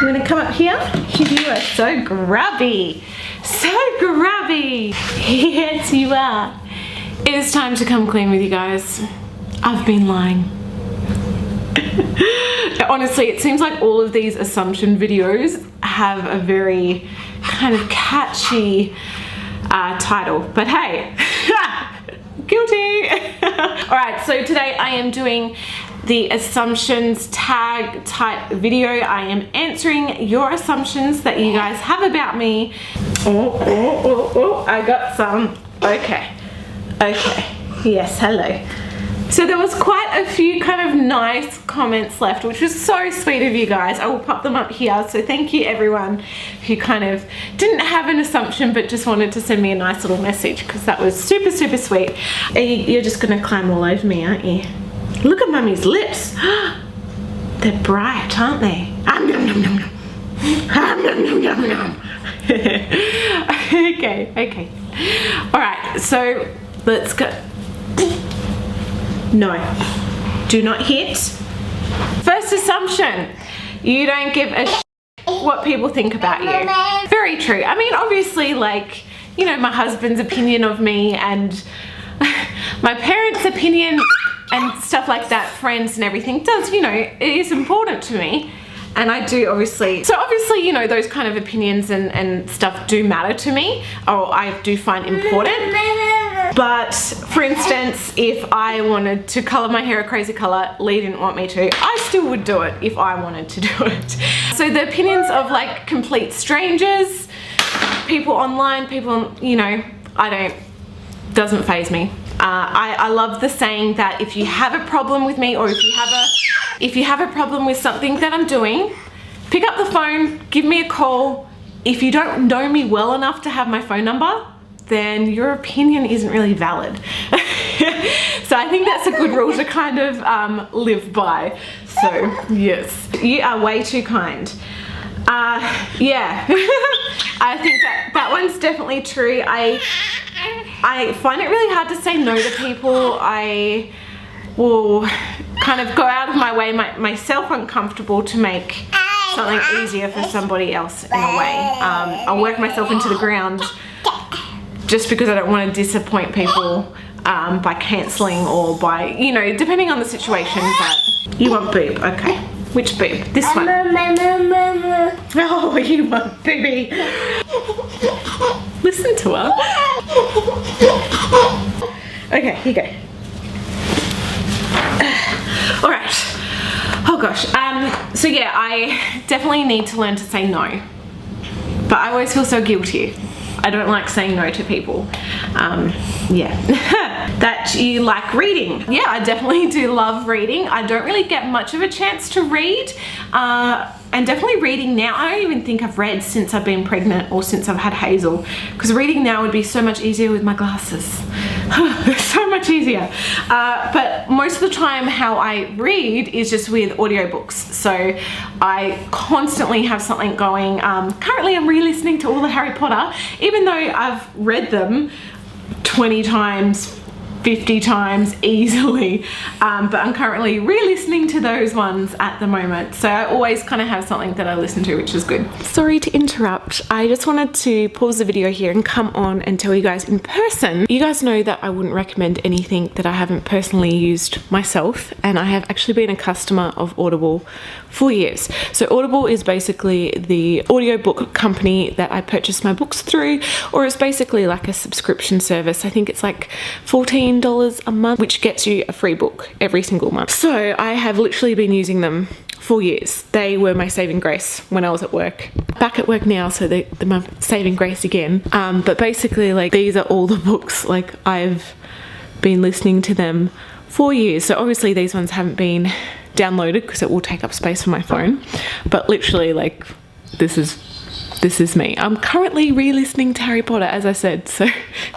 I'm gonna come up here. You are so grubby. So grubby. Yes, you are. It is time to come clean with you guys. I've been lying. Honestly, it seems like all of these assumption videos have a very kind of catchy title, but hey, guilty. All right, so today I am doing the assumptions tag type video. I am answering your assumptions that you guys have about me. Oh, I got some. Okay, yes, hello. So there was quite a few kind of nice comments left, which was so sweet of you guys. I will pop them up here. So thank you everyone who kind of didn't have an assumption but just wanted to send me a nice little message, because that was super, super sweet. You're just gonna climb all over me, aren't you? Look at Mummy's lips. They're bright, aren't they? Okay. All right, so let's go. No, do not hit. First assumption, you don't give a shit what people think about you. Very true. I mean, obviously, like, you know, my husband's opinion of me and my parents' opinion and stuff like that, friends and everything does, you know, it is important to me. And I do obviously, you know, those kind of opinions and stuff do matter to me, or I do find important. But for instance, if I wanted to color my hair a crazy color, Lee didn't want me to, I still would do it if I wanted to do it. So the opinions of like complete strangers, people online, people, you know, doesn't faze me. I love the saying that if you have a problem with me, or if you have a problem with something that I'm doing, pick up the phone, give me a call. If you don't know me well enough to have my phone number, then your opinion isn't really valid. So I think that's a good rule to kind of live by. So yes, you are way too kind. Yeah, I think that one's definitely true. I find it really hard to say no to people. I will kind of go out of my way, myself uncomfortable to make something easier for somebody else in a way. I'll work myself into the ground just because I don't want to disappoint people by cancelling, or by, you know, depending on the situation. But you want boob, okay. Which boob? This one. Oh, you want booby. Listen to her. Okay, here you go. All right. Oh gosh. So yeah, I definitely need to learn to say no. But I always feel so guilty. I don't like saying no to people. Yeah. That you like reading. Yeah, I definitely do love reading. I don't really get much of a chance to read. And definitely reading now, I don't even think I've read since I've been pregnant or since I've had Hazel, because reading now would be so much easier with my glasses. So much easier. But most of the time how I read is just with audiobooks. So I constantly have something going. Currently I'm re-listening to all the Harry Potter, even though I've read them 20 times, 50 times easily, but I'm currently re-listening to those ones at the moment. So I always kind of have something that I listen to, which is good. Sorry to interrupt. I just wanted to pause the video here and come on and tell you guys in person. You guys know that I wouldn't recommend anything that I haven't personally used myself, and I have actually been a customer of Audible for years. So Audible is basically the audiobook company that I purchase my books through, or it's basically like a subscription service. I think it's like $14 a month, which gets you a free book every single month. So I have literally been using them for years. They were my saving grace when I was at work. Back at work now, so they're my saving grace again. But basically, like, these are all the books, like, I've been listening to them for years. So obviously these ones haven't been downloaded because it will take up space for my phone, but literally, like, this is this is me. I'm currently re-listening to Harry Potter, as I said, so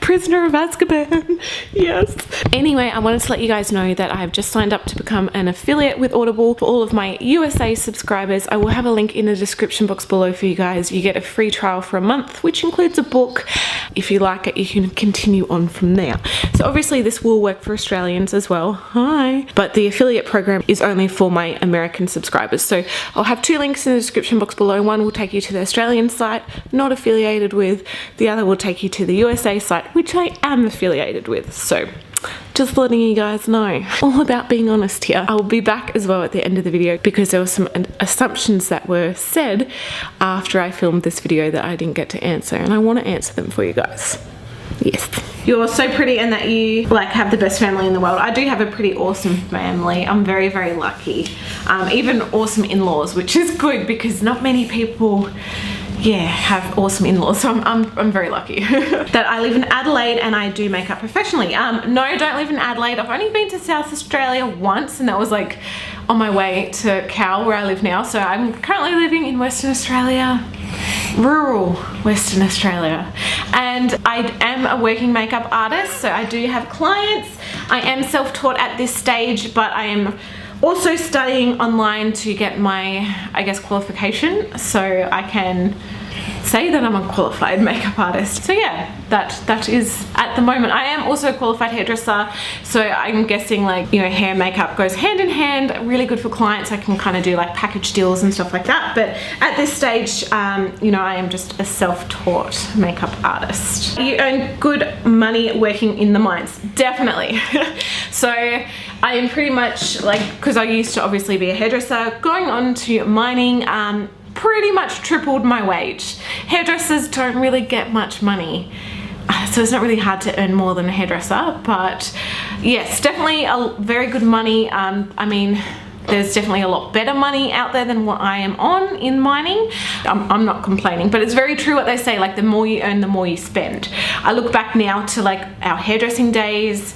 Prisoner of Azkaban, yes. Anyway, I wanted to let you guys know that I have just signed up to become an affiliate with Audible for all of my USA subscribers. I will have a link in the description box below for you guys. You get a free trial for a month, which includes a book. If you like it, you can continue on from there. So obviously this will work for Australians as well. Hi. But the affiliate program is only for my American subscribers. So I'll have two links in the description box below. One will take you to the Australian site, not affiliated with. The other will take you to the USA site, which I am affiliated with. So just letting you guys know. All about being honest here. I'll be back as well at the end of the video because there were some assumptions that were said after I filmed this video that I didn't get to answer, and I want to answer them for you guys. Yes. You're so pretty and that you like have the best family in the world. I do have a pretty awesome family. I'm very, very lucky. Even awesome in-laws, which is good because not many people have awesome in-laws, so I'm very lucky. That I live in Adelaide and I do makeup professionally. No, I don't live in Adelaide. I've only been to South Australia once, and that was like on my way to Cal, where I live now. So I'm currently living in Western Australia, rural Western Australia, and I am a working makeup artist, so I do have clients. I am self-taught at this stage, but I am also studying online to get my, I guess, qualification, so I can say that I'm a qualified makeup artist. So yeah, that is at the moment. I am also a qualified hairdresser, so I'm guessing, like, you know, hair and makeup goes hand in hand. Really good for clients. I can kind of do like package deals and stuff like that, but at this stage, you know, I am just a self-taught makeup artist. You earn good money working in the mines, definitely. So I am pretty much like, because I used to obviously be a hairdresser, going on to mining, pretty much tripled my wage. Hairdressers don't really get much money, so it's not really hard to earn more than a hairdresser, but yes, definitely a very good money. I mean, there's definitely a lot better money out there than what I am on in mining. I'm not complaining, but it's very true what they say, like the more you earn, the more you spend. I look back now to like our hairdressing days,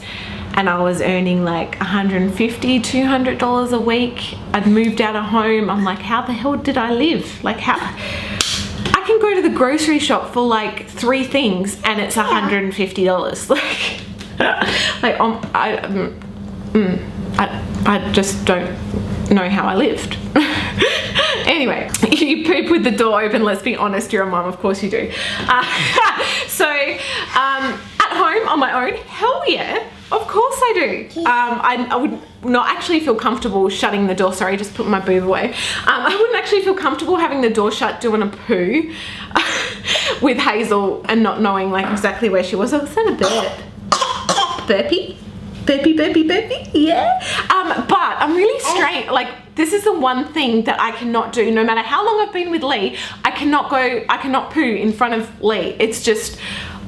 and I was earning like $150, $200 a week. I'd moved out of home. I'm like, how the hell did I live? Like, how? I can go to the grocery shop for like 3 things and it's $150. I just don't know how I lived. Anyway, you poop with the door open, let's be honest, you're a mum, of course you do. So at home on my own, hell yeah, of course I do. I would not actually feel comfortable shutting the door. Sorry, just put my boob away. I wouldn't actually feel comfortable having the door shut doing a poo with Hazel and not knowing like exactly where she was. Oh, was that a burp? Burpee? Burpee, burpee, burpee, yeah. But I'm really straight, like this is the one thing that I cannot do. No matter how long I've been with Lee, I cannot poo in front of Lee. It's just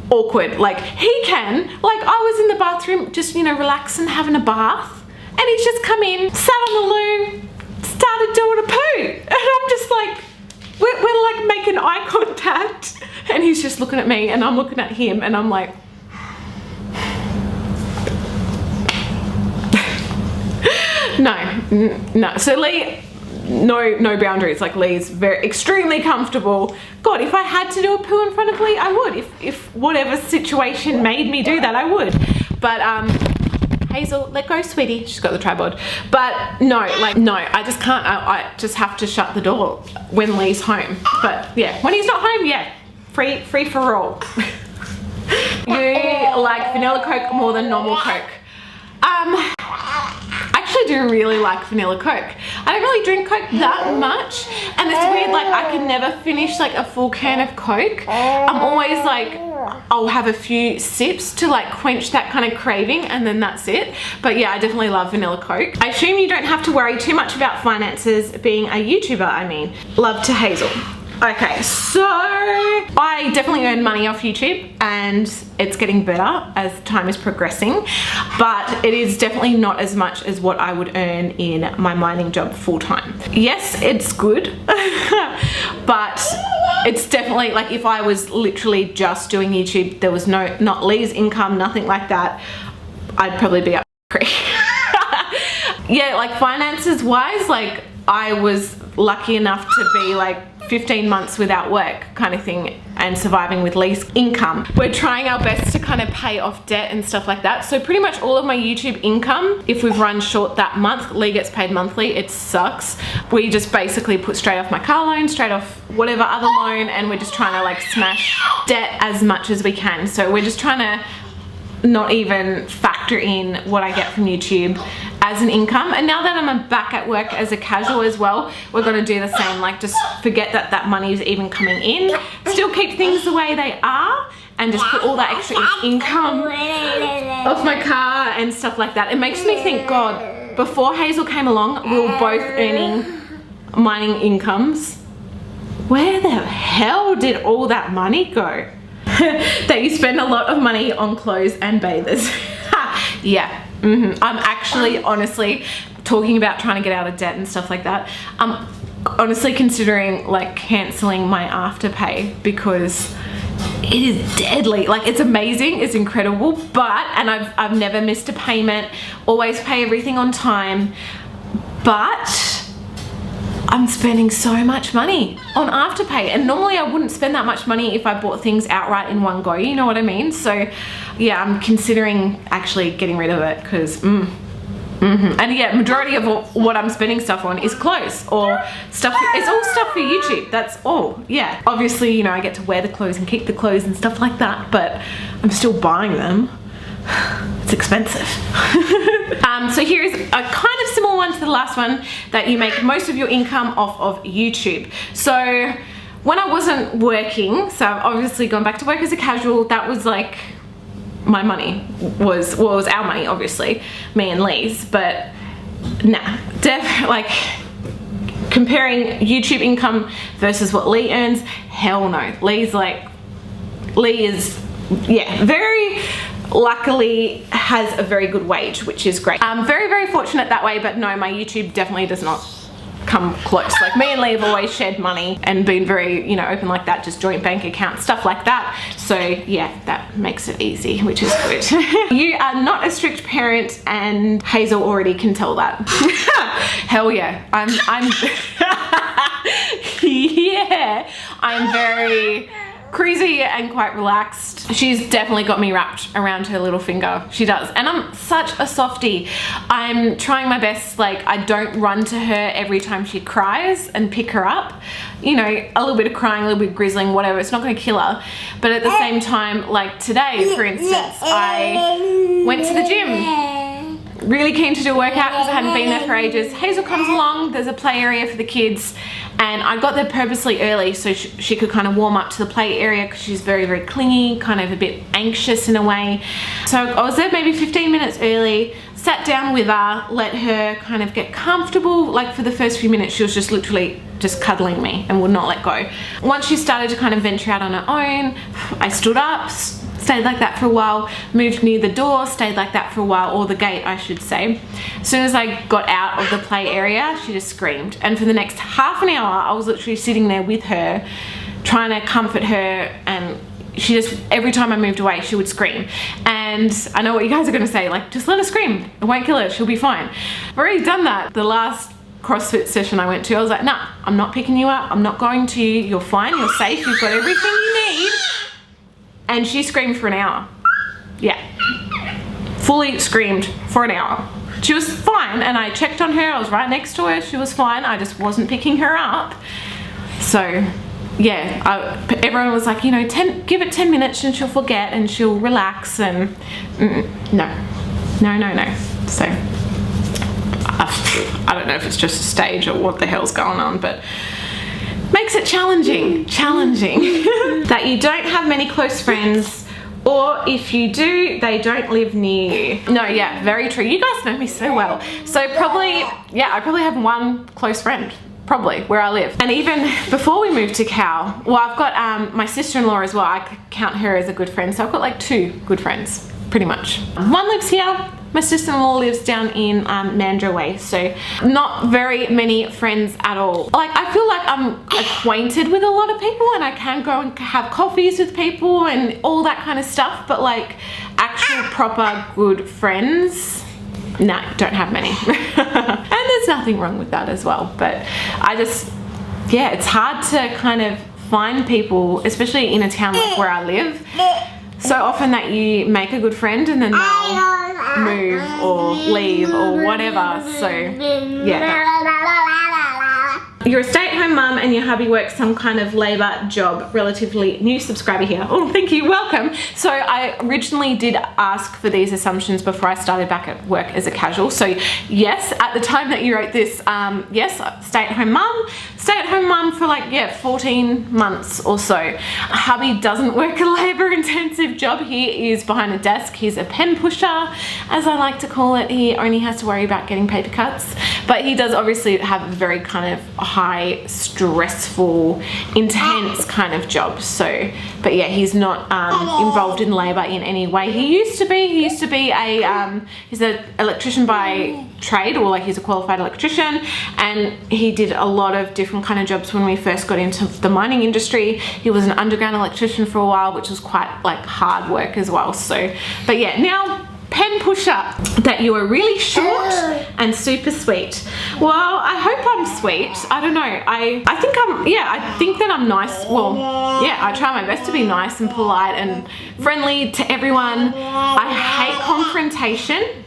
awkward. Like he can, like I was in the bathroom just, you know, relaxing, having a bath, and he's just come in, sat on the loo, started doing a poo, and I'm just like, we're like making eye contact, and he's just looking at me and I'm looking at him, and I'm like, no. So Lee, no boundaries. Like Lee's extremely comfortable. God, if I had to do a poo in front of Lee, I would. If whatever situation made me do that, I would. But Hazel, let go, sweetie. She's got the tripod. But no, like no, I just can't. I just have to shut the door when Lee's home. But yeah, when he's not home, yeah, free for all. You like vanilla Coke more than normal Coke? I actually do really like vanilla Coke. I don't really drink Coke that much, and it's weird, like I can never finish like a full can of Coke. I'm always like, I'll have a few sips to like quench that kind of craving, and then that's it. But yeah, I definitely love vanilla Coke. I assume you don't have to worry too much about finances being a YouTuber, I mean. Love to Hazel. Okay, so I definitely earn money off YouTube, and it's getting better as time is progressing, but it is definitely not as much as what I would earn in my mining job full-time. Yes, it's good, but it's definitely like if I was literally just doing YouTube, there was not Lee's income, nothing like that, I'd probably be up creek. Yeah, like finances wise, like I was lucky enough to be like 15 months without work kind of thing and surviving with lease income. We're trying our best to kind of pay off debt and stuff like that. So pretty much all of my YouTube income, if we've run short that month, Lee gets paid monthly, it sucks. We just basically put straight off my car loan, straight off whatever other loan, and we're just trying to like smash debt as much as we can. So we're just trying to not even factor in what I get from YouTube as an income. And now that I'm back at work as a casual as well, we're going to do the same, like just forget that that money is even coming in, still keep things the way they are, and just put all that extra income off my car and stuff like that. It makes me think, God, before Hazel came along, we were both earning mining incomes. Where the hell did all that money go? That you spend a lot of money on clothes and bathers. Yeah. I'm actually honestly talking about trying to get out of debt and stuff like that. I'm honestly considering like cancelling my Afterpay because it is deadly. Like, it's amazing, it's incredible, but, and I've never missed a payment, always pay everything on time, but I'm spending so much money on Afterpay, and normally I wouldn't spend that much money if I bought things outright in one go, you know what I mean? So yeah, I'm considering actually getting rid of it because and yeah, majority of what I'm spending stuff on is clothes or stuff. It's all stuff for YouTube, that's all. Yeah, obviously, you know, I get to wear the clothes and keep the clothes and stuff like that, but I'm still buying them. It's expensive. So here's a kind of similar one to the last one, that you make most of your income off of YouTube. So when I wasn't working, so I've obviously gone back to work as a casual, that was like my money was, well, it was our money, obviously, me and Lee's, but nah, like comparing YouTube income versus what Lee earns, hell no. Lee is, yeah, very luckily has a very good wage, which is great. I'm very, very fortunate that way, but no, my YouTube definitely does not come close. Like, me and Lee have always shared money and been very, you know, open like that, just joint bank accounts, stuff like that. So yeah, that makes it easy, which is good. You are not a strict parent, and Hazel already can tell that. Hell yeah, I'm yeah, I'm very cruisy and quite relaxed. She's definitely got me wrapped around her little finger. She does. And I'm such a softie. I'm trying my best. Like, I don't run to her every time she cries and pick her up. You know, a little bit of crying, a little bit of grizzling, whatever. It's not going to kill her. But at the same time, like today, for instance, I went to the gym. Really keen to do a workout because I hadn't been there for ages. Hazel comes along, there's a play area for the kids, and I got there purposely early so she could kind of warm up to the play area because she's very, very clingy, kind of a bit anxious in a way. So I was there maybe 15 minutes early, sat down with her, let her kind of get comfortable. Like, for the first few minutes she was just literally just cuddling me and would not let go. Once she started to kind of venture out on her own, I stood up, stayed like that for a while, moved near the door, stayed like that for a while, or the gate I should say. As soon as I got out of the play area, she just screamed. And for the next half an hour, I was literally sitting there with her, trying to comfort her, and she just, every time I moved away, she would scream. And I know what you guys are gonna say, like, just let her scream, it won't kill her, she'll be fine. I've already done that. The last CrossFit session I went to, I was like, nah, I'm not picking you up, I'm not going to you, you're fine, you're safe, you've got everything you need. And she screamed for an hour. Yeah, fully screamed for an hour. She was fine, and I checked on her, I was right next to her, she was fine, I just wasn't picking her up. So yeah, everyone was like, you know, give it 10 minutes and she'll forget and she'll relax, and no. So I don't know if it's just a stage or what the hell's going on, but makes it challenging that you don't have many close friends, or if you do, they don't live near you. No, yeah, very true. You guys know me so well. So probably, yeah, I probably have one close friend, probably, where I live. And even before we moved to Cal, well, I've got my sister-in-law as well. I count her as a good friend. So I've got like 2 good friends, pretty much. One lives here. My sister-in-law lives down in Mandurah Way, so not very many friends at all. Like, I feel like I'm acquainted with a lot of people, and I can go and have coffees with people and all that kind of stuff, but like actual proper good friends, no, don't have many. And there's there's nothing wrong with that as well. But I just, yeah, it's hard to kind of find people, especially in a town like where I live, so often that you make a good friend and then they'll move or leave or whatever. So yeah. You're a stay-at-home mum and your hubby works some kind of labour job. Relatively new subscriber here. Oh, thank you, welcome. So I originally did ask for these assumptions before I started back at work as a casual. So yes, at the time that you wrote this, yes, stay-at-home mum for like, yeah, 14 months or so. Hubby doesn't work a labour-intensive job. He is behind a desk. He's a pen pusher, as I like to call it. He only has to worry about getting paper cuts, but he does obviously have a very kind of high, stressful, intense kind of job. So, but yeah, he's not involved in labour in any way. He used to be he's an electrician by trade, or like he's a qualified electrician, and he did a lot of different kind of jobs when we first got into the mining industry. He was an underground electrician for a while, which was quite like hard work as well. So, but yeah, now pen pusher. That you are really short and super sweet. Well, I hope I'm sweet. I don't know. I think I'm, yeah, I think that I'm nice. Well, yeah, I try my best to be nice and polite and friendly to everyone. I hate confrontation.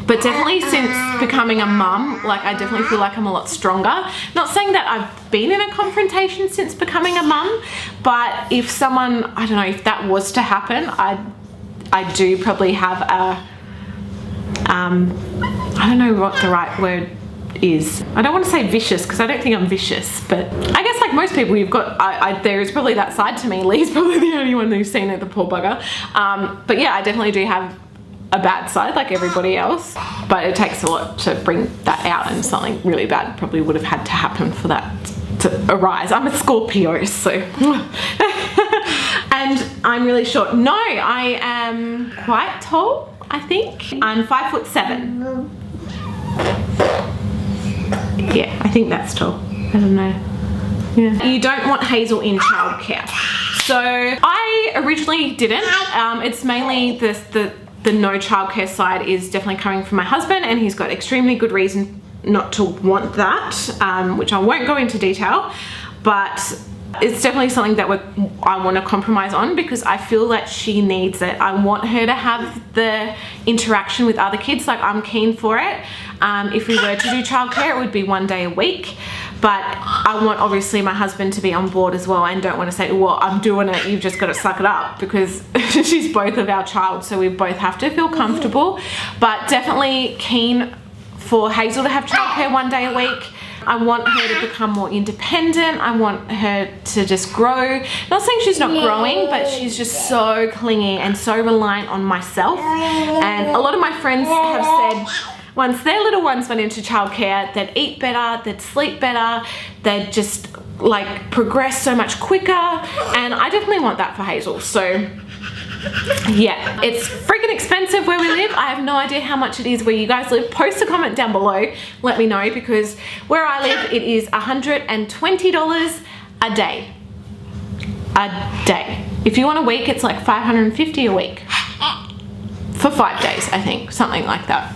But definitely since becoming a mum, like I definitely feel like I'm a lot stronger. Not saying that I've been in a confrontation since becoming a mum, but if someone, I don't know, if that was to happen, I do probably have a, I don't know what the right word is. I don't want to say vicious because I don't think I'm vicious, but I guess like most people you've got, there is probably that side to me. Lee's probably the only one who's seen it, the poor bugger. But yeah, I definitely do have a bad side like everybody else, but it takes a lot to bring that out, and something really bad probably would have had to happen for that to arise. I'm a Scorpio, so and I'm really short. No, I am quite tall, I think. I'm 5'7". Yeah, I think that's tall. I don't know. Yeah. You don't want Hazel in childcare. So I originally didn't. It's mainly the no childcare side is definitely coming from my husband, and he's got extremely good reason not to want that, which I won't go into detail, but it's definitely something that I want to compromise on because I feel that she needs it. I want her to have the interaction with other kids. Like, I'm keen for it. If we were to do childcare, it would be 1 day a week. But I want obviously my husband to be on board as well, and don't want to say, well, I'm doing it, you've just got to suck it up, because she's both of our child, so we both have to feel comfortable. But definitely keen for Hazel to have childcare 1 day a week. I want her to become more independent. I want her to just grow. Not saying she's not growing, but she's just so clingy and so reliant on myself. And a lot of my friends have said, once their little ones went into childcare, they'd eat better, they'd sleep better, they'd just like progress so much quicker. And I definitely want that for Hazel. So yeah, it's freaking expensive where we live. I have no idea how much it is where you guys live. Post a comment down below, let me know, because where I live it is $120 a day. A day. If you want a week, it's like $550 a week. For 5 days, I think, something like that.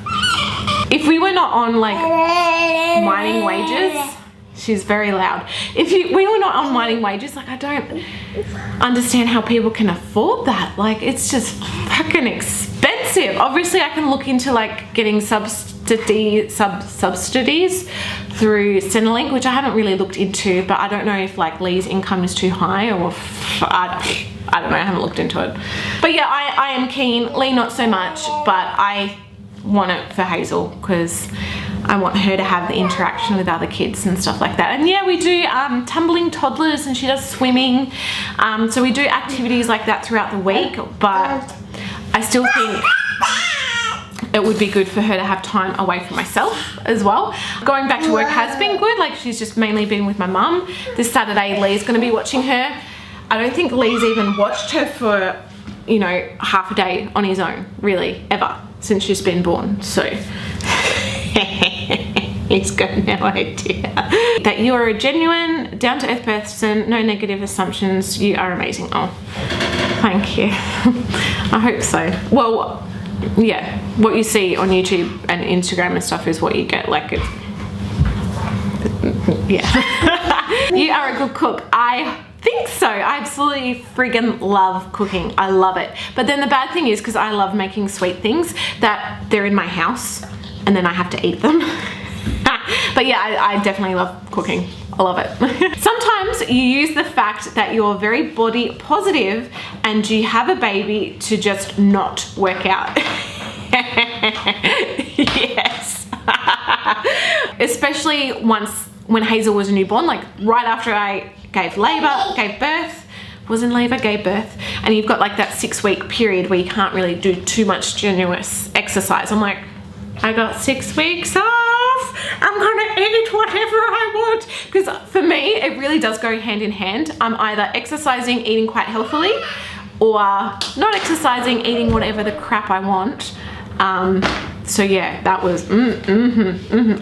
If we were not on like mining wages, she's very loud. If we were not on mining wages, like I don't understand how people can afford that. Like, it's just fucking expensive. Obviously I can look into like getting subsidies through Centrelink, which I haven't really looked into, but I don't know if like Lee's income is too high, or I don't know, I haven't looked into it. But yeah, I am keen. Lee not so much, but I want it for Hazel because I want her to have the interaction with other kids and stuff like that. And yeah, we do tumbling toddlers, and she does swimming, so we do activities like that throughout the week. But I still think it would be good for her to have time away from myself as well. Going back to work has been good. Like, she's just mainly been with my mum. This Saturday Lee's going to be watching her. I don't think Lee's even watched her for, you know, half a day on his own, really, ever, since she's been born. So he's got no idea. That you are a genuine, down-to-earth person, no negative assumptions. You are amazing. Oh, thank you. I hope so. Well, yeah, what you see on YouTube and Instagram and stuff is what you get. Like, Yeah. You are a good cook. I think so. I absolutely friggin' love cooking. I love it. But then the bad thing is, because I love making sweet things, that they're in my house and then I have to eat them. But yeah, I definitely love cooking. I love it. Sometimes you use the fact that you're very body positive and you have a baby to just not work out. Yes. Especially when Hazel was a newborn, like right after I gave birth, and you've got like that 6-week period where you can't really do too much strenuous exercise. I'm like, I got 6 weeks off. I'm gonna eat whatever I want. Because for me, it really does go hand in hand. I'm either exercising, eating quite healthily, or not exercising, eating whatever the crap I want. So yeah, that was,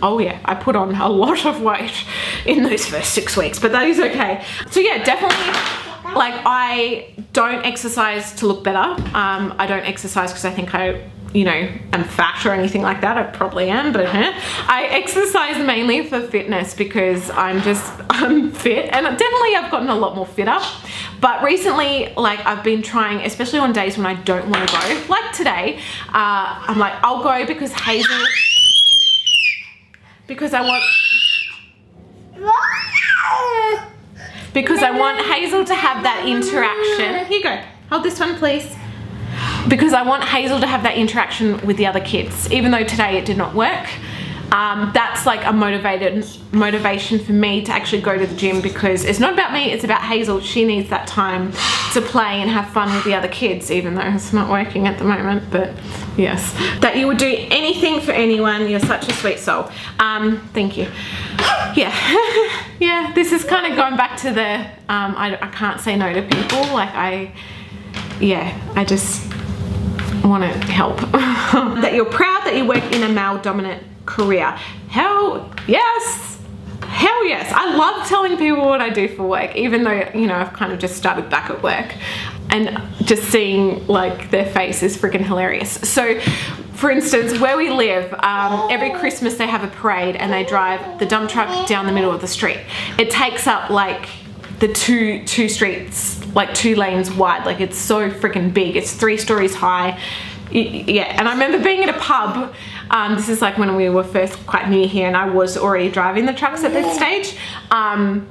oh yeah, I put on a lot of weight in those first 6 weeks, but that is okay. So yeah, definitely, like, I don't exercise to look better. I don't exercise because I think I, you know, am fat or anything like that. I probably am, but I exercise mainly for fitness because I'm fit, and definitely I've gotten a lot more fitter. But recently, like, I've been trying, especially on days when I don't want to go, like today, I'm like, I'll go because I want Hazel to have that interaction. Here you go, hold this one please. Because I want Hazel to have that interaction with the other kids, even though today it did not work. That's like a motivation for me to actually go to the gym, because it's not about me, it's about Hazel. She needs that time to play and have fun with the other kids, even though it's not working at the moment. But yes, that you would do anything for anyone. You're such a sweet soul. Thank you. Yeah. Yeah, this is kind of going back to the I can't say no to people. Like, I just want to help. That you're proud that you work in a male dominant career. Hell yes. Hell yes. I love telling people what I do for work, even though, you know, I've kind of just started back at work, and just seeing like their face is freaking hilarious. So for instance, where we live, every Christmas they have a parade and they drive the dump truck down the middle of the street. It takes up like the two streets, like 2 lanes wide. Like, it's so freaking big. It's 3 stories high. Yeah, and I remember being at a pub. This is like when we were first quite new here, and I was already driving the trucks at this stage. And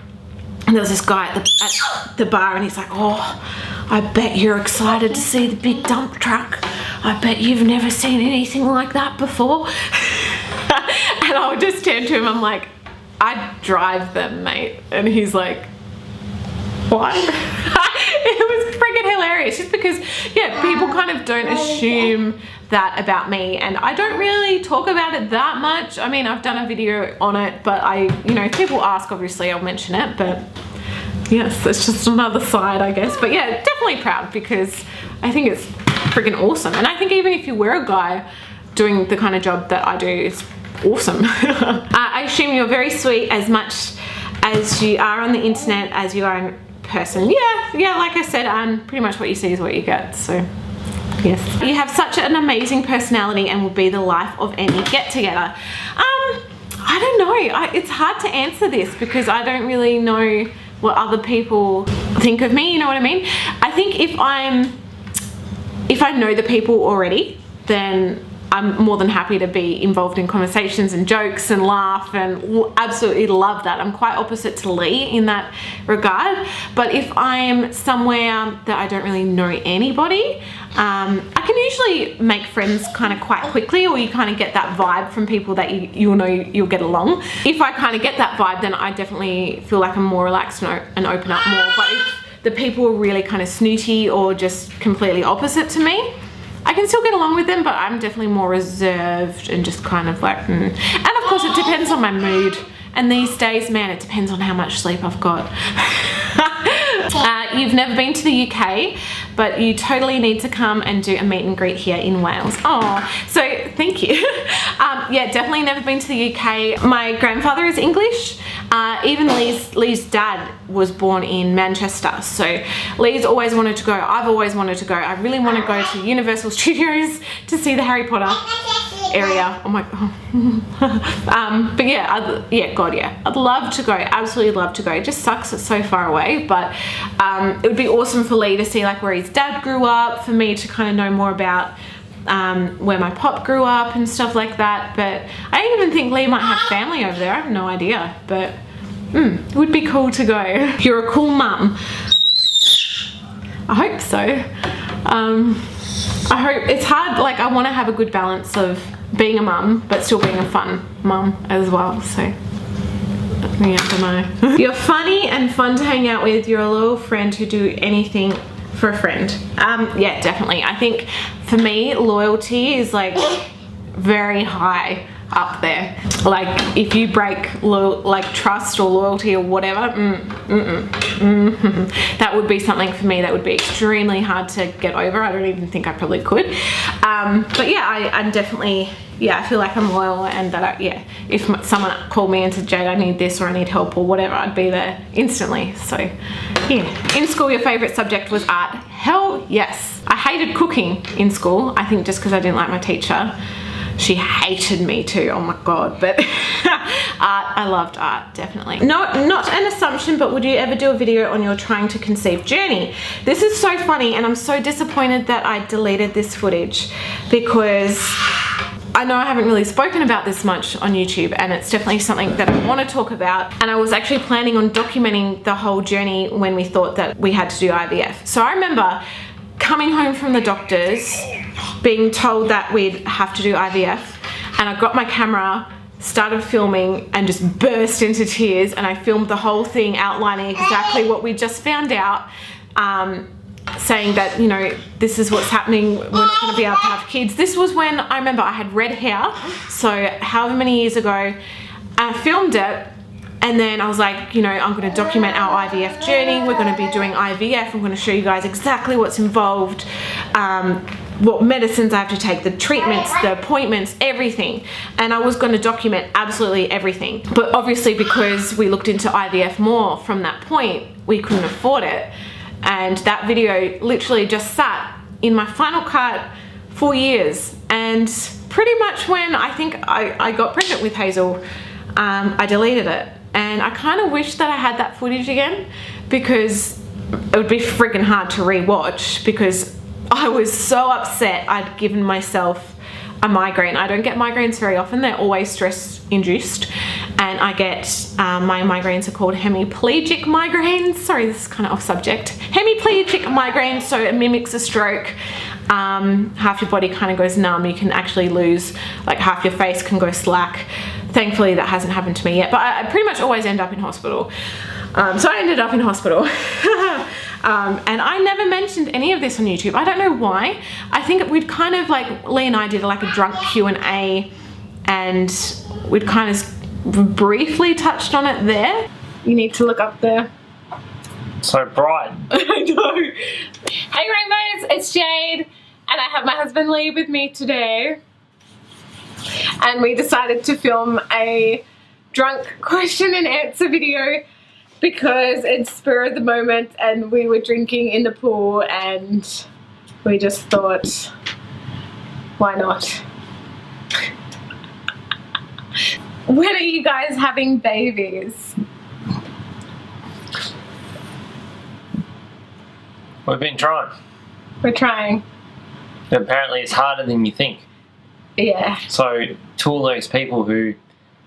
there was this guy at the bar, and he's like, oh, I bet you're excited to see the big dump truck. I bet you've never seen anything like that before. And I would just turn to him, I'm like, I drive them, mate. And he's like, what? It was freaking hilarious, just because, yeah, people kind of don't assume that about me, and I don't really talk about it that much. I mean, I've done a video on it, but you know, if people ask, obviously I'll mention it. But yes, it's just another side, I guess. But yeah, definitely proud, because I think it's freaking awesome. And I think even if you were a guy doing the kind of job that I do, it's awesome. I assume you're very sweet, as much as you are on the internet as you are in person. Yeah, like I said, pretty much what you see is what you get. So yes, you have such an amazing personality and will be the life of any get-together. I don't know, it's hard to answer this, because I don't really know what other people think of me, you know what I mean? I think if I know the people already, then I'm more than happy to be involved in conversations and jokes and laugh, and absolutely love that. I'm quite opposite to Lee in that regard. But if I'm somewhere that I don't really know anybody, I can usually make friends kind of quite quickly, or you kind of get that vibe from people that you'll know you'll get along. If I kind of get that vibe, then I definitely feel like I'm more relaxed and open up more. But if the people are really kind of snooty or just completely opposite to me, I can still get along with them, but I'm definitely more reserved and just kind of like, And of course it depends on my mood. And these days, man, it depends on how much sleep I've got. You've never been to the UK, but you totally need to come and do a meet and greet here in Wales. Oh, so thank you. Yeah, definitely never been to the UK. My grandfather is English. Even Lee's dad was born in Manchester. So Lee's always wanted to go. I've always wanted to go. I really want to go to Universal Studios to see the Harry Potter. area. Oh my god. But yeah, I'd love to go, absolutely love to go. It just sucks it's so far away, but it would be awesome for Lee to see like where his dad grew up, for me to kind of know more about where my pop grew up and stuff like that. But I don't even think Lee might have family over there. I have no idea, but it would be cool to go. You're a cool mum. I hope so. I hope it's hard, like I want to have a good balance of being a mum but still being a fun mum as well, so yeah, I don't know. You're funny and fun to hang out with. You're a loyal friend who do anything for a friend. Yeah, definitely. I think for me loyalty is like very high up there. Like if you break trust or loyalty or whatever, that would be something for me that would be extremely hard to get over. I don't even think I probably could. But yeah, I'm definitely, yeah, I feel like I'm loyal, and that yeah, if someone called me and said, Jade, I need this or I need help or whatever, I'd be there instantly. So yeah. In school, your favorite subject was art? Hell yes. I hated cooking in school, I think just because I didn't like my teacher. She hated me too, oh my god, but art, I loved art, definitely. Not an assumption, but would you ever do a video on your trying to conceive journey? This is so funny, and I'm so disappointed that I deleted this footage, because I know I haven't really spoken about this much on YouTube, and it's definitely something that I want to talk about. And I was actually planning on documenting the whole journey when we thought that we had to do IVF. So I remember coming home from the doctors, being told that we'd have to do IVF, and I got my camera, started filming, and just burst into tears, and I filmed the whole thing outlining exactly what we just found out, saying that, you know, this is what's happening, we're not going to be able to have kids. This was when I remember I had red hair, so however many years ago, I filmed it. And then I was like, you know, I'm going to document our IVF journey. We're going to be doing IVF. I'm going to show you guys exactly what's involved, what medicines I have to take, the treatments, the appointments, everything. And I was going to document absolutely everything. But obviously, because we looked into IVF more from that point, we couldn't afford it. And that video literally just sat in my Final Cut for years. And pretty much when I think I got pregnant with Hazel, I deleted it. And I kind of wish that I had that footage again, because it would be freaking hard to re-watch, because I was so upset I'd given myself a migraine. I don't get migraines very often, they're always stress induced, and I get my migraines are called hemiplegic migraines. Sorry, this is kind of off subject. Hemiplegic migraines, so it mimics a stroke. Half your body kind of goes numb. You can actually lose, like half your face can go slack. Thankfully that hasn't happened to me yet, but I pretty much always end up in hospital. So I ended up in hospital. And I never mentioned any of this on YouTube. I don't know why. I think we'd kind of like, Lee and I did like a drunk Q&A, and we'd kind of briefly touched on it there. You need to look up there. So bright. I know. Hey Rainbows, it's Jade, and I have my husband Lee with me today. And we decided to film a drunk question and answer video because it's spur of the moment, and we were drinking in the pool, and we just thought, why not? When are you guys having babies? We've been trying. We're trying. Apparently it's harder than you think. Yeah. So to all those people who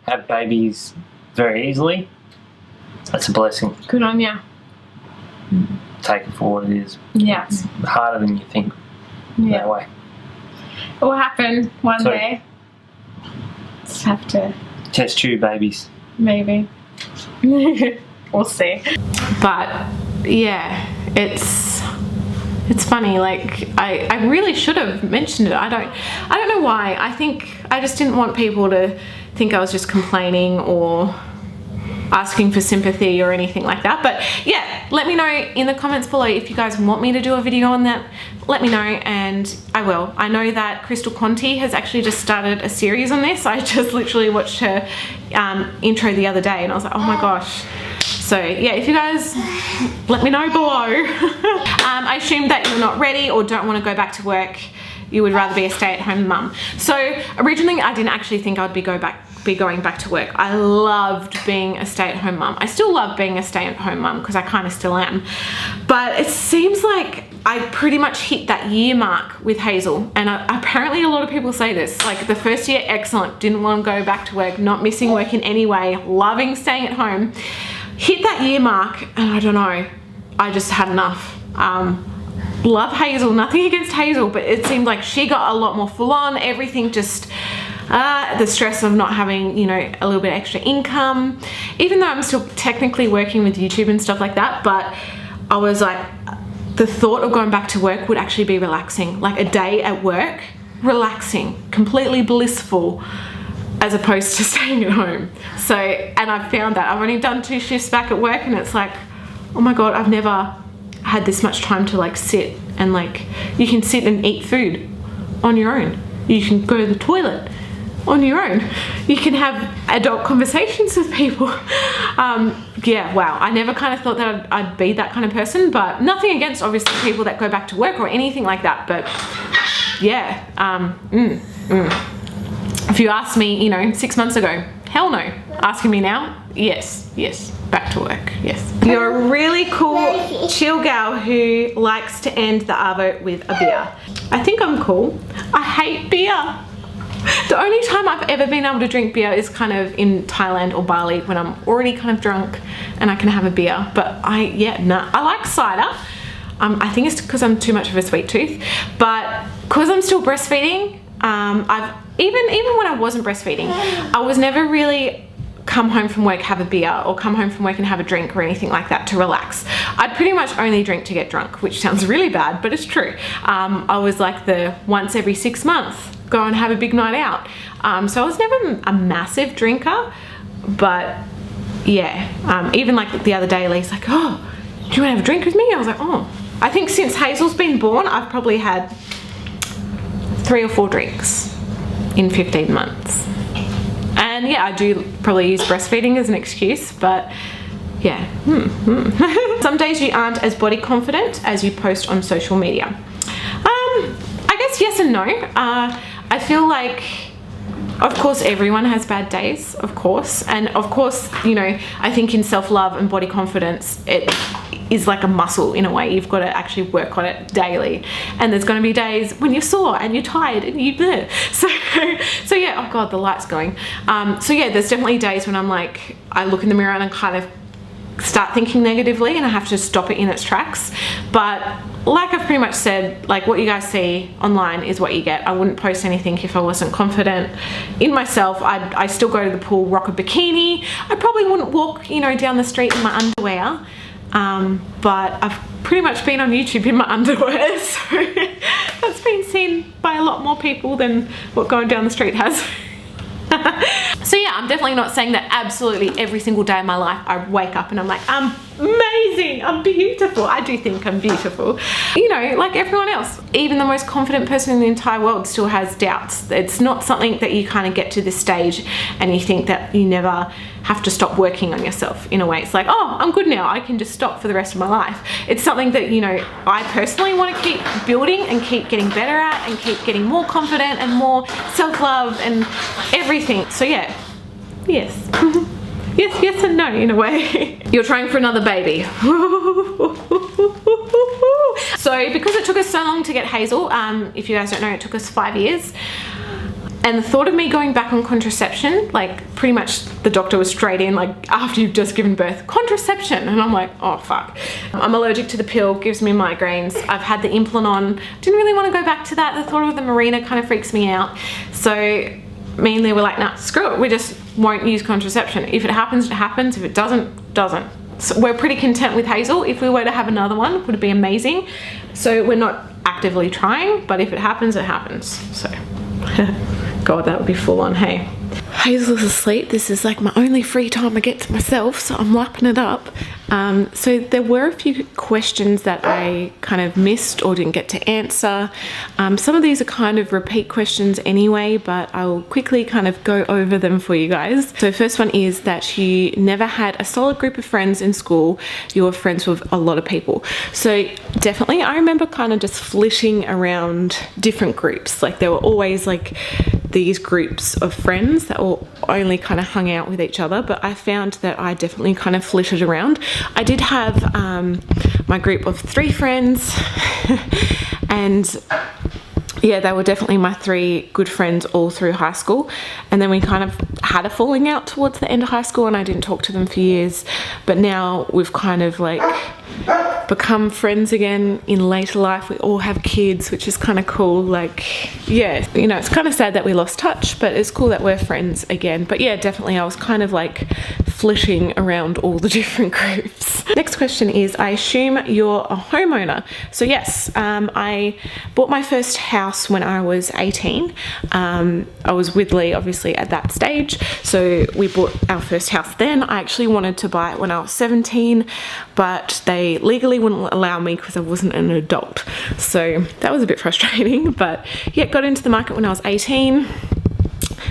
have babies very easily, that's a blessing. Good on ya. Take it for what it is. Yeah. It's harder than you think. Yeah. That way. It will happen one day. Just have to test tube babies. Maybe. We'll see. But yeah, it's funny, like I really should have mentioned it. I don't know why. I think I just didn't want people to think I was just complaining or asking for sympathy or anything like that. But yeah, let me know in the comments below if you guys want me to do a video on that. Let me know and I will. I know that Crystal Conti has actually just started a series on this. I just literally watched her intro the other day and I was like, oh my gosh. So yeah, if you guys let me know below. I assume that you're not ready or don't want to go back to work you would rather be a stay-at-home mum. So originally I didn't actually think I would be going back to work. I loved being a stay-at-home mum. I still love being a stay-at-home mum because I kind of still am. But it seems like I pretty much hit that year mark with Hazel, and apparently a lot of people say this, like the first year, excellent, didn't want to go back to work, not missing work in any way, loving staying at home. Hit that year mark and I don't know, I just had enough. Love Hazel, nothing against Hazel, but it seemed like she got a lot more full on, everything just, the stress of not having, you know, a little bit extra income, even though I'm still technically working with YouTube and stuff like that, but I was like, the thought of going back to work would actually be relaxing, like a day at work, relaxing, completely blissful, as opposed to staying at home. So, and I've found that I've only done 2 shifts back at work and it's like, oh my God, I've never had this much time to like sit and like, you can sit and eat food on your own. You can go to the toilet on your own. You can have adult conversations with people. Yeah, wow. I never kind of thought that I'd be that kind of person, but nothing against obviously people that go back to work or anything like that. But yeah, if you asked me, you know, 6 months ago, hell no. Asking me now, yes, back to work, yes. You're a really cool chill gal who likes to end the arvo with a beer. I think I'm cool. I hate beer. The only time I've ever been able to drink beer is kind of in Thailand or Bali when I'm already kind of drunk and I can have a beer. But I like cider. I think it's because I'm too much of a sweet tooth. But because I'm still breastfeeding, I've even when I wasn't breastfeeding, I was never really come home from work, have a beer, or come home from work and have a drink or anything like that to relax. I'd pretty much only drink to get drunk, which sounds really bad, but it's true. I was like the once every 6 months, go and have a big night out. So I was never a massive drinker, but yeah, even like the other day, Lee's like, oh, do you want to have a drink with me? I was like, oh. I think since Hazel's been born, I've probably had 3 or 4 drinks in 15 months. And yeah, I do probably use breastfeeding as an excuse, but yeah. Some days you aren't as body confident as you post on social media. I guess yes and no. I feel like, of course, everyone has bad days, of course. And of course, you know, I think in self-love and body confidence, it is like a muscle in a way. You've got to actually work on it daily. And there's going to be days when you're sore and you're tired and you bleh. So yeah, oh God, the light's going. So yeah, there's definitely days when I'm like, I look in the mirror and I kind of start thinking negatively and I have to stop it in its tracks. But like I've pretty much said, like what you guys see online is what you get. I wouldn't post anything if I wasn't confident in myself. I still go to the pool, rock a bikini. I probably wouldn't walk, you know, down the street in my underwear. But I've pretty much been on YouTube in my underwear, so that's been seen by a lot more people than what going down the street has. So yeah, I'm definitely not saying that absolutely every single day of my life I wake up and I'm like, I'm amazing, I'm beautiful. I do think I'm beautiful. You know, like everyone else. Even the most confident person in the entire world still has doubts. It's not something that you kind of get to this stage and you think that you never have to stop working on yourself in a way. It's like, oh, I'm good now, I can just stop for the rest of my life. It's something that, you know, I personally want to keep building and keep getting better at and keep getting more confident and more self-love and everything. So yeah, yes. Yes and no in a way. You're trying for another baby. So because it took us so long to get Hazel, if you guys don't know, it took us 5 years. And the thought of me going back on contraception, like pretty much the doctor was straight in, like after you've just given birth, contraception. And I'm like, oh fuck. I'm allergic to the pill, gives me migraines. I've had the implant on, didn't really want to go back to that. The thought of the Marina kind of freaks me out. So me and Lee were like, nah, screw it. We just won't use contraception. If it happens, it happens. If it doesn't, doesn't. So we're pretty content with Hazel. If we were to have another one, would it be amazing? So we're not actively trying, but if it happens, it happens. So God, that would be full on, hey. Hazel's asleep. This is like my only free time I get to myself, so I'm lapping it up. So there were a few questions that I kind of missed or didn't get to answer. Some of these are kind of repeat questions anyway, but I'll quickly kind of go over them for you guys. So first one is that you never had a solid group of friends in school. You were friends with a lot of people. So definitely I remember kind of just flitting around different groups. Like there were always like these groups of friends that all only kind of hung out with each other, but I found that I definitely kind of flitted around. I did have my group of 3 friends and yeah, they were definitely my 3 good friends all through high school, and then we kind of had a falling out towards the end of high school and I didn't talk to them for years, but now we've kind of like become friends again in later life. We all have kids, which is kind of cool. Like, yeah, you know, it's kind of sad that we lost touch, but it's cool that we're friends again. But yeah, definitely I was kind of like flitting around all the different groups. Next question is, I assume you're a homeowner. So yes, I bought my first house when I was 18. I was with Lee obviously at that stage, so we bought our first house then. I actually wanted to buy it when I was 17, but they legally wouldn't allow me because I wasn't an adult, so that was a bit frustrating. But yeah, got into the market when I was 18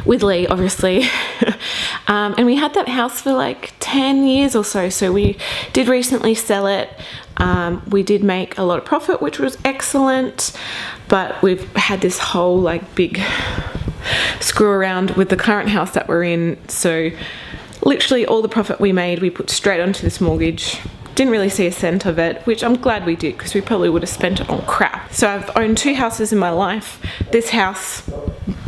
with Lee obviously. And we had that house for like 10 years or so, so we did recently sell it. We did make a lot of profit, which was excellent, but we've had this whole like big screw around with the current house that we're in. So literally all the profit we made we put straight onto this mortgage. Didn't really see a cent of it, which I'm glad we did because we probably would have spent it on crap. So I've owned 2 houses in my life. This house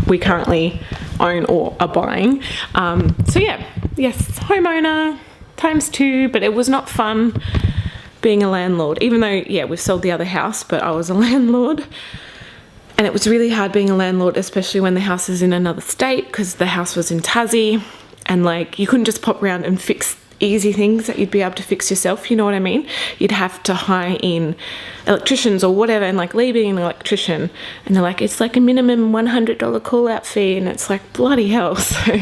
we currently own or are buying. So yeah, yes, homeowner times 2, but it was not fun being a landlord, even though yeah, we've sold the other house, but I was a landlord. And it was really hard being a landlord, especially when the house is in another state, because the house was in Tassie and like you couldn't just pop around and fix easy things that you'd be able to fix yourself, you know what I mean? You'd have to hire in electricians or whatever, and like Lee being an electrician, and they're like, it's like a minimum $100 call out fee, and it's like bloody hell. So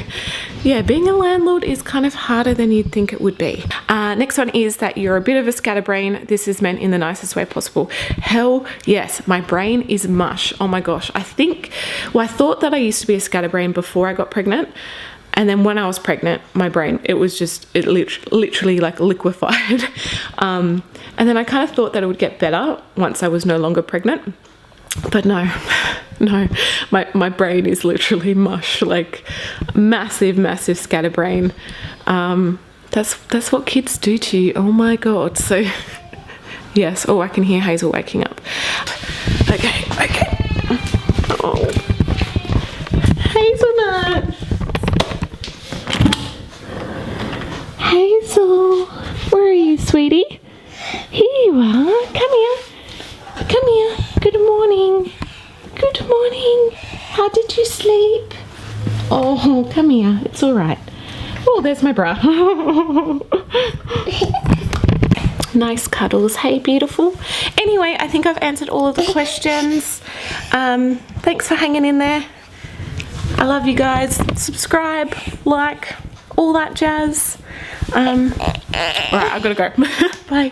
yeah, being a landlord is kind of harder than you'd think it would be. Next one is that you're a bit of a scatterbrain. This is meant in the nicest way possible. Hell yes, my brain is mush. Oh my gosh, I thought that I used to be a scatterbrain before I got pregnant. And then when I was pregnant, my brain, it literally like liquefied. And then I kind of thought that it would get better once I was no longer pregnant. But no, my brain is literally mush, like massive scatterbrain. That's what kids do to you. Oh my God. So yes, oh, I can hear Hazel waking up. Okay. Oh. Hazelnut. Hazel, where are you, sweetie? Here you are. Come here. Good morning. Good morning. How did you sleep? Oh, come here. It's all right. Oh, there's my bra. Nice cuddles. Hey, beautiful. Anyway, I think I've answered all of the questions. Thanks for hanging in there. I love you guys. Subscribe, like, all that jazz. Alright, I've got to go. Bye.